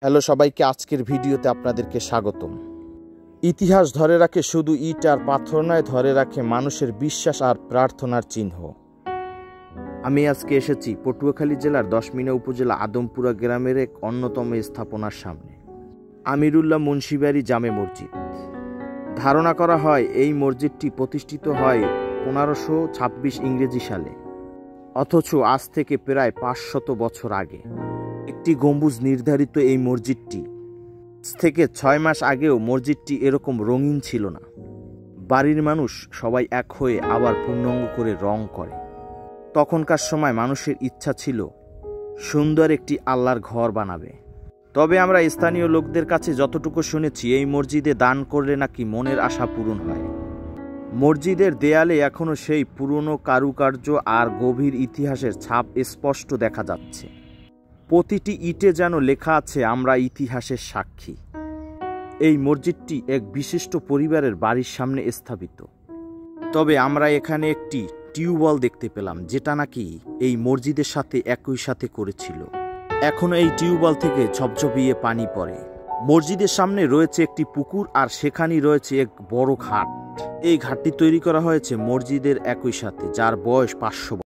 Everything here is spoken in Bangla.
হ্যালো সবাইকে, আজকের ভিডিওতে আপনাদেরকে স্বাগতম। ইতিহাস ধরে রাখে শুধু ইট আর পাথর নয়, ধরে রাখে মানুষের বিশ্বাস আর প্রার্থনার চিহ্ন। আমি আজকে এসেছি পটুয়াখালী জেলার 10 মিনা উপজেলা আদমপুরা গ্রামের এক অন্যতম স্থাপনার সামনে, আমিরুল্লাহ মুন্সিবাড়ি জামে মসজিদ। ধারণা করা হয় এই মসজিদটি প্রতিষ্ঠিত হয় 1526 ইংরেজি সালে, অথচ আজ থেকে প্রায় 500 বছর আগে। একটি গম্বুজ নির্ধারিত এই মসজিদটি থেকে 6 মাস আগেও মসজিদটি এরকম রঙিন ছিল না। বাড়ির মানুষ সবাই এক হয়ে আবার পূর্ণাঙ্গ করে রং করে। তখনকার সময় মানুষের ইচ্ছা ছিল সুন্দর একটি আল্লাহর ঘর বানাবে। তবে আমরা স্থানীয় লোকদের কাছে যতটুকু শুনেছি, এই মসজিদে দান করলে নাকি মনের আশা পূরণ হয়। মসজিদের দেয়ালে এখনও সেই পুরনো কারুকার্য আর গভীর ইতিহাসের ছাপ স্পষ্ট দেখা যাচ্ছে। প্রতিটি ইটে যেন লেখা আছে, আমরা ইতিহাসের সাক্ষী। এই মসজিদটি এক বিশিষ্ট পরিবারের বাড়ির সামনে স্থাপিত। তবে আমরা এখানে একটি টিউবওয়েল দেখতে পেলাম, যেটা নাকি এই মসজিদের সাথে একই সাথে করেছিল। এখনও এই টিউবওয়েল থেকে ঝপঝপিয়ে পানি পড়ে। মসজিদের সামনে রয়েছে একটি পুকুর, আর সেখানেই রয়েছে এক বড় ঘাট। এই ঘাটটি তৈরি করা হয়েছে মসজিদের একই সাথে, যার বয়স 500 বছর।